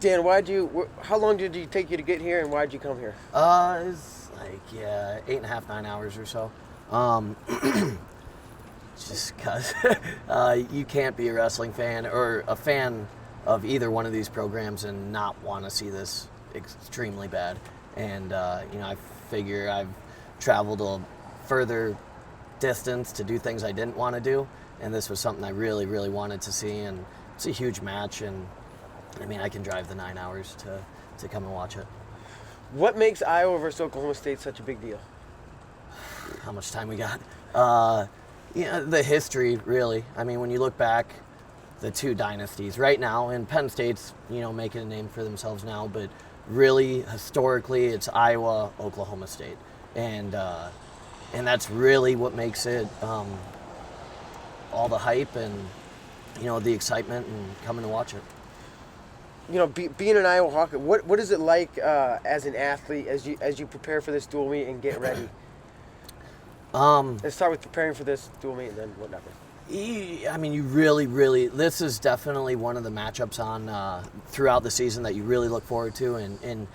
Dan, how long did it take you to get here, and why'd you come here? It's like, 8.5, 9 hours or so. Just because you can't be a wrestling fan or a fan of either one of these programs and not want to see this extremely bad. And, I figure I've traveled a further distance to do things I didn't want to do, and this was something I really, really wanted to see, and it's a huge match, and I can drive the 9 hours to come and watch it. What makes Iowa versus Oklahoma State such a big deal? How much time we got? The history, really. When you look back, the two dynasties right now, and Penn State's, making a name for themselves now, but really, historically, it's Iowa, Oklahoma State. And that's really what makes it all the hype and, the excitement and coming to watch it. Being an Iowa Hawkeye, what is it like as an athlete as you prepare for this dual meet and get ready? Let's start with preparing for this dual meet and then whatever. You really, this is definitely one of the matchups on throughout the season that you really look forward to. And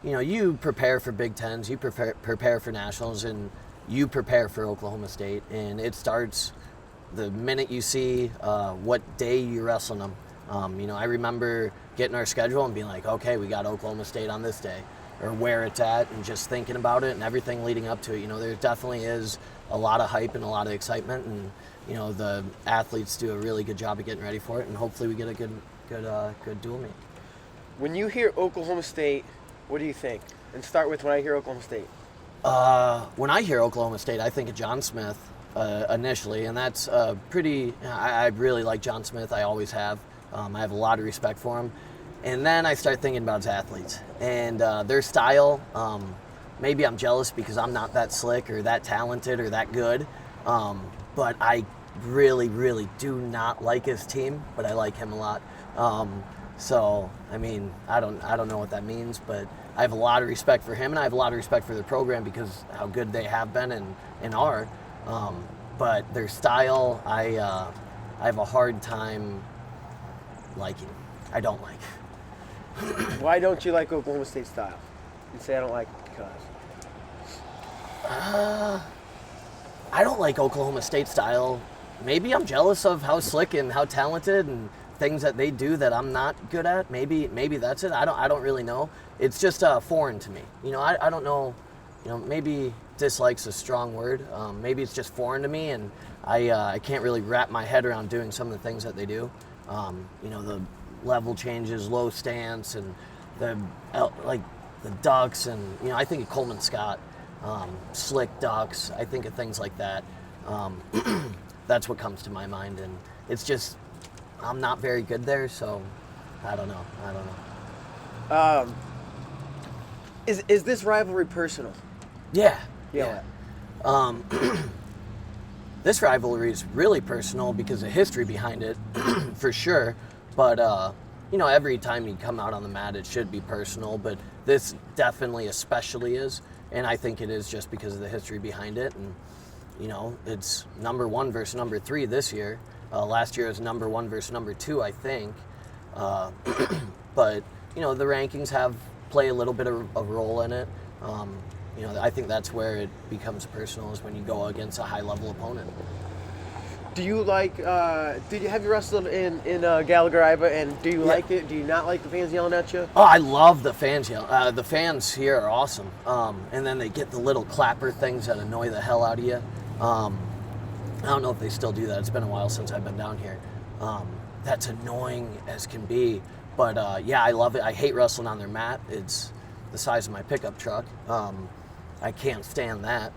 you prepare for Big Tens, you prepare for Nationals, and you prepare for Oklahoma State. And it starts the minute you see what day you're wrestling them. I remember getting our schedule and being like, okay, we got Oklahoma State on this day, or where it's at, and just thinking about it and everything leading up to it. There definitely is a lot of hype and a lot of excitement, and the athletes do a really good job of getting ready for it, and hopefully we get a good dual meet. When you hear Oklahoma State, what do you think? And start with when I hear Oklahoma State. When I hear Oklahoma State, I think of John Smith initially, and that's pretty. I really like John Smith. I always have. I have a lot of respect for him. And then I start thinking about his athletes and their style. Maybe I'm jealous because I'm not that slick or that talented or that good. But I really, really do not like his team, but I like him a lot. I don't know what that means, but I have a lot of respect for him, and I have a lot of respect for the program because how good they have been and are. But their style, I have a hard time liking. I don't like. Why don't you like Oklahoma State style? You say I don't like it because. I don't like Oklahoma State style. Maybe I'm jealous of how slick and how talented and things that they do that I'm not good at. Maybe that's it. I don't really know. It's just foreign to me. I don't know. Maybe dislike's a strong word. Maybe it's just foreign to me, and I can't really wrap my head around doing some of the things that they do. The level changes, low stance, and the ducks, and I think of Coleman Scott, slick ducks. I think of things like that. That's what comes to my mind, and it's just I'm not very good there, so I don't know. Is this rivalry personal? Yeah. Yeah. This rivalry is really personal because of history behind it, for sure. But, every time you come out on the mat, it should be personal. But this definitely especially is. And I think it is just because of the history behind it. And, it's number 1 versus number 3 this year. Last year was number 1 versus number 2, I think. But, the rankings play a little bit of a role in it. I think that's where it becomes personal, is when you go against a high-level opponent. Do you like? Have you wrestled in Gallagher, Iowa? And do you like it? Do you not like the fans yelling at you? Oh, I love the fans yelling. The fans here are awesome. And then they get the little clapper things that annoy the hell out of you. I don't know if they still do that. It's been a while since I've been down here. That's annoying as can be. But I love it. I hate wrestling on their mat. It's the size of my pickup truck. I can't stand that.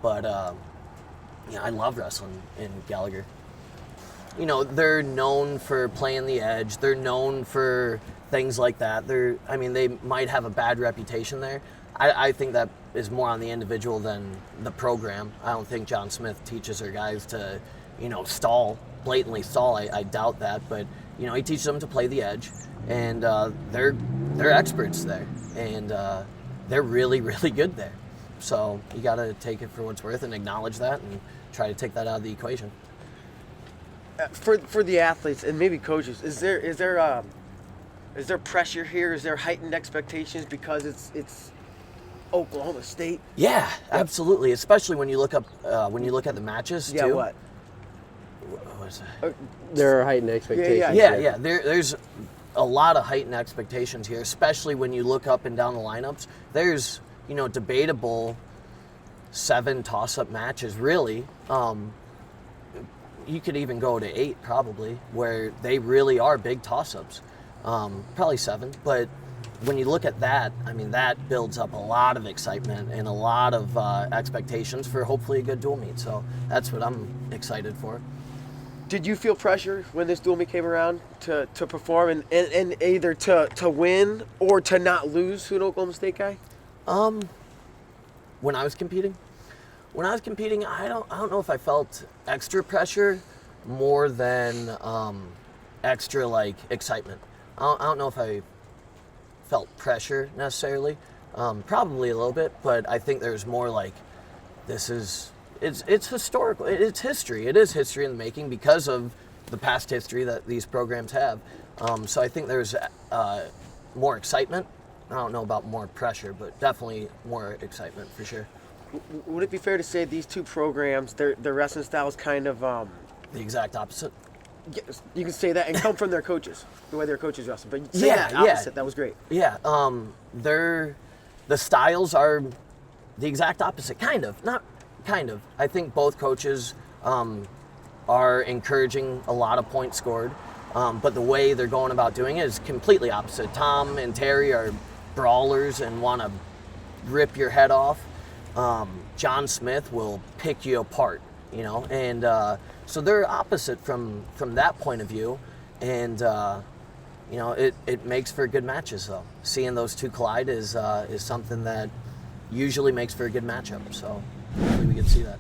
But I love wrestling in Gallagher. They're known for playing the edge. They're known for things like that. They might have a bad reputation there. I think that is more on the individual than the program. I don't think John Smith teaches their guys to, blatantly stall. I doubt that. But, he teaches them to play the edge. And they're experts there. And they're really, really good there. So you got to take it for what it's worth and acknowledge that and try to take that out of the equation. For the athletes and maybe coaches, is there Is there pressure here? Is there heightened expectations because it's Oklahoma State? Yeah, absolutely. Especially when you look up at the matches Yeah, too. what? What is that? There are heightened expectations. Yeah. There's a lot of heightened expectations here, especially when you look up and down the lineups. There's, debatable 7 toss-up matches, really. You could even go to 8, probably, where they really are big toss-ups. Probably 7, but when you look at that, I mean, that builds up a lot of excitement and a lot of expectations for hopefully a good dual meet. So that's what I'm excited for. Did you feel pressure when this dual meet came around to perform and either to win or to not lose to an Oklahoma State guy? When I was competing, I don't know if I felt extra pressure more than extra excitement. I don't know if I felt pressure necessarily. Probably a little bit, but I think there's more it's historical. It's history. It is history in the making because of the past history that these programs have. So I think there's more excitement. I don't know about more pressure, but definitely more excitement for sure. Would it be fair to say these two programs, their wrestling styles kind of The exact opposite? yes, you can say that and come from their coaches, the way their coaches wrestle. But say that opposite, that was great. Yeah, the styles are the exact opposite, kind of. Not kind of. I think both coaches are encouraging a lot of points scored, but the way they're going about doing it is completely opposite. Tom and Terry are brawlers and want to rip your head off. John Smith will pick you apart, and so they're opposite from that point of view, and it makes for good matches though. Seeing those two collide is something that usually makes for a good matchup. So hopefully we can see that.